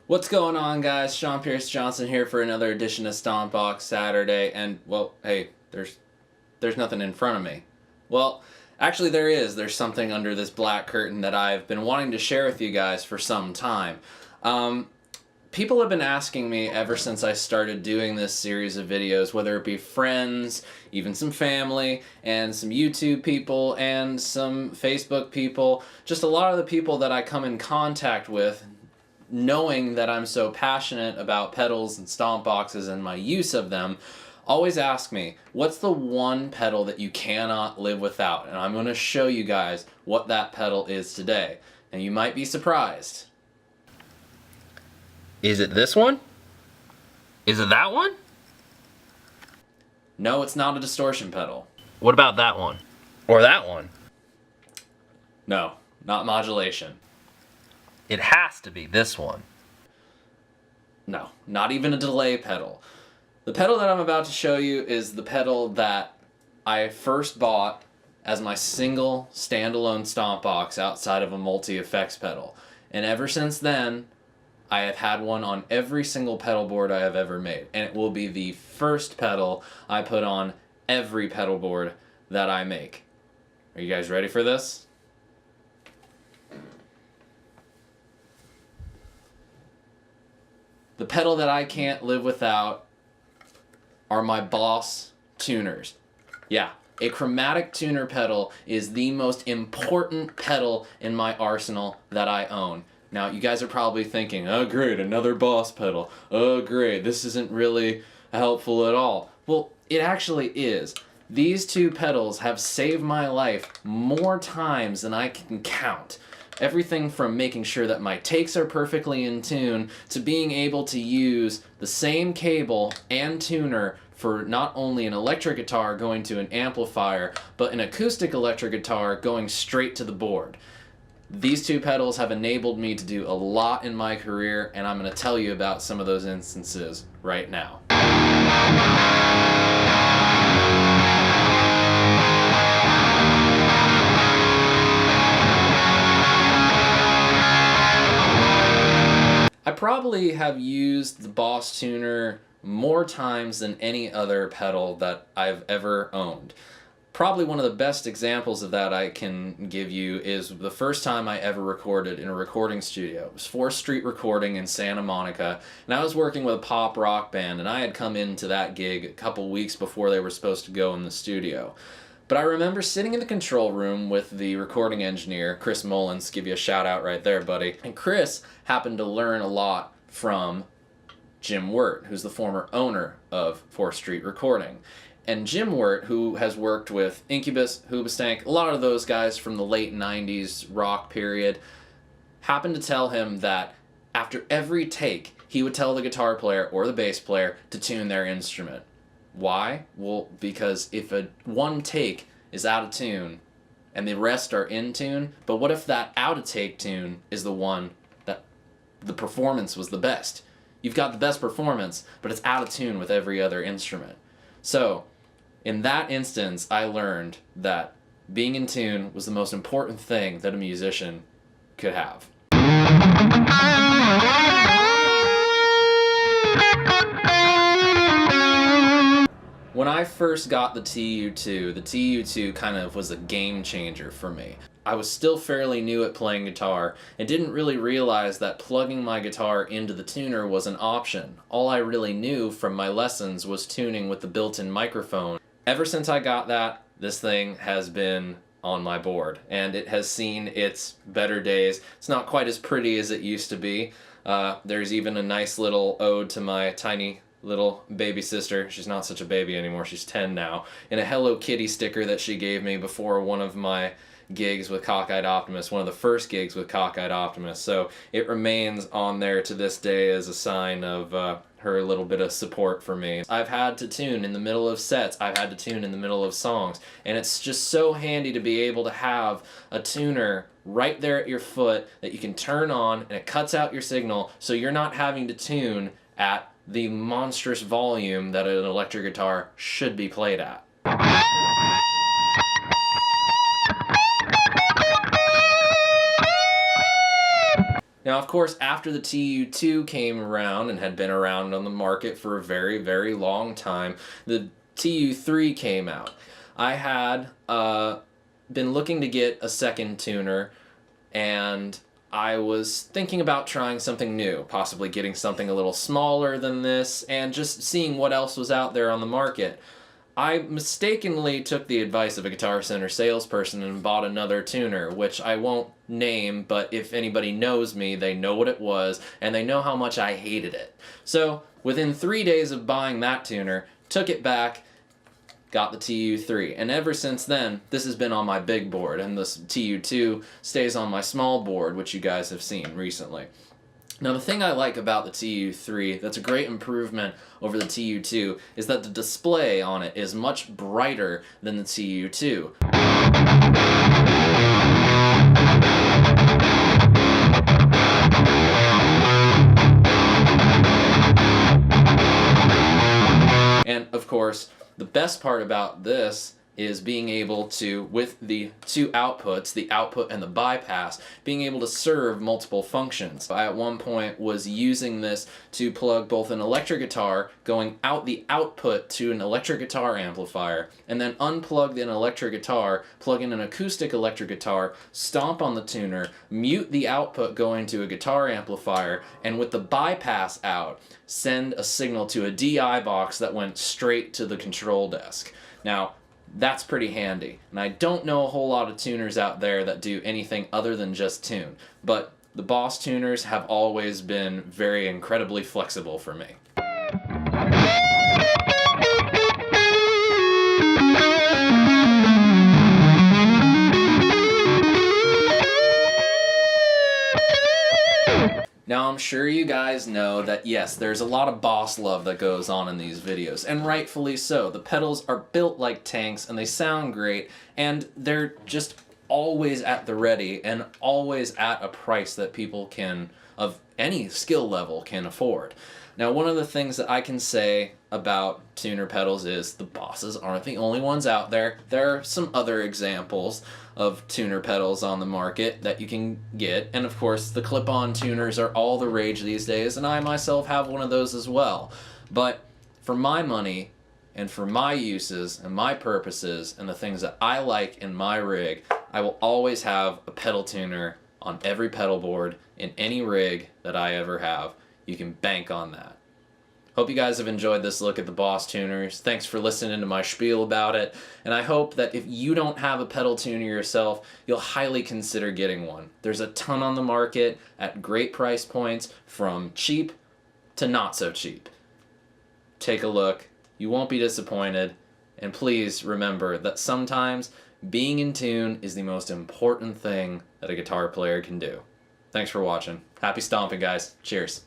What's going on, guys? Sean Pierce Johnson here for another edition of Stompbox Saturday, and, well, hey, there's nothing in front of me. Well, actually there is. There's something under this black curtain that I've been wanting to share with you guys for some time. People have been asking me ever since I started doing this series of videos, whether it be friends, even some family, and some YouTube people, and some Facebook people, just a lot of the people that I come in contact with, knowing that I'm so passionate about pedals and stomp boxes and my use of them, always ask me, what's the one pedal that you cannot live without? And I'm going to show you guys what that pedal is today. And you might be surprised. Is it this one? Is it that one? No, it's not a distortion pedal. What about that one? Or that one? No, not modulation. It has to be this one. No, not even a delay pedal. The pedal that I'm about to show you is the pedal that I first bought as my single standalone stomp box outside of a multi-effects pedal. And ever since then, I have had one on every single pedal board I have ever made. And it will be the first pedal I put on every pedal board that I make. Are you guys ready for this? The pedal that I can't live without are my Boss tuners. Yeah, a chromatic tuner pedal is the most important pedal in my arsenal that I own. Now, you guys are probably thinking, oh great, another Boss pedal. Oh great, this isn't really helpful at all. Well, it actually is. These two pedals have saved my life more times than I can count. Everything from making sure that my takes are perfectly in tune to being able to use the same cable and tuner for not only an electric guitar going to an amplifier, but an acoustic electric guitar going straight to the board. These two pedals have enabled me to do a lot in my career, and I'm going to tell you about some of those instances right now. I probably have used the Boss tuner more times than any other pedal that I've ever owned. Probably one of the best examples of that I can give you is the first time I ever recorded in a recording studio. It was 4th Street Recording in Santa Monica, and I was working with a pop rock band, and I had come into that gig a couple weeks before they were supposed to go in the studio. But I remember sitting in the control room with the recording engineer, Chris Mullins, give you a shout out right there, buddy. And Chris happened to learn a lot from Jim Wirt, who's the former owner of 4th Street Recording. And Jim Wirt, who has worked with Incubus, Hoobastank, a lot of those guys from the late 90s rock period, happened to tell him that after every take, he would tell the guitar player or the bass player to tune their instrument. Why? Well, because if one take is out of tune and the rest are in tune, but what if that out of take tune is the one that the performance was the best? You've got the best performance, but it's out of tune with every other instrument. So, in that instance, I learned that being in tune was the most important thing that a musician could have. When I first got the TU2, the TU2 kind of was a game changer for me. I was still fairly new at playing guitar and didn't really realize that plugging my guitar into the tuner was an option. All I really knew from my lessons was tuning with the built-in microphone. Ever since I got that, this thing has been on my board, and it has seen its better days. It's not quite as pretty as it used to be. There's even a nice little ode to my tiny little baby sister. She's not such a baby anymore, she's 10 now, in a Hello Kitty sticker that she gave me before one of my gigs with Cockeyed Optimist, one of the first gigs with Cockeyed Optimist. So it remains on there to this day as a sign of her little bit of support for me. I've had to tune in the middle of sets, I've had to tune in the middle of songs, and it's just so handy to be able to have a tuner right there at your foot that you can turn on, and it cuts out your signal so you're not having to tune at the monstrous volume that an electric guitar should be played at. Now, of course, after the TU2 came around and had been around on the market for a very, very long time, the TU3 came out. I had been looking to get a second tuner, and I was thinking about trying something new, possibly getting something a little smaller than this, and just seeing what else was out there on the market. I mistakenly took the advice of a Guitar Center salesperson and bought another tuner, which I won't name, but if anybody knows me, they know what it was, and they know how much I hated it. So, within 3 days of buying that tuner, took it back, got the TU3, and ever since then, this has been on my big board, and this TU2 stays on my small board, which you guys have seen recently. Now, the thing I like about the TU3 that's a great improvement over the TU2 is that the display on it is much brighter than the TU2. And, of course, the best part about this is being able to, with the two outputs, the output and the bypass, being able to serve multiple functions. I at one point was using this to plug both an electric guitar, going out the output to an electric guitar amplifier, and then unplug an electric guitar, plug in an acoustic electric guitar, stomp on the tuner, mute the output going to a guitar amplifier, and with the bypass out, send a signal to a DI box that went straight to the control desk. Now, that's pretty handy, and I don't know a whole lot of tuners out there that do anything other than just tune, but the Boss tuners have always been very incredibly flexible for me. Now, I'm sure you guys know that, yes, there's a lot of Boss love that goes on in these videos, and rightfully so. The pedals are built like tanks, and they sound great, and they're just always at the ready, and always at a price that people can, of any skill level, can afford. Now, one of the things that I can say about tuner pedals is the Bosses aren't the only ones out there. There are some other examples of tuner pedals on the market that you can get, and of course the clip-on tuners are all the rage these days, and I myself have one of those as well. But for my money, and for my uses and my purposes and the things that I like in my rig, I will always have a pedal tuner on every pedal board in any rig that I ever have. You can bank on that. Hope you guys have enjoyed this look at the Boss tuners. Thanks for listening to my spiel about it, and I hope that if you don't have a pedal tuner yourself, you'll highly consider getting one. There's a ton on the market at great price points, from cheap to not so cheap. Take a look. You won't be disappointed, and please remember that sometimes being in tune is the most important thing that a guitar player can do. Thanks for watching. Happy stomping, guys. Cheers.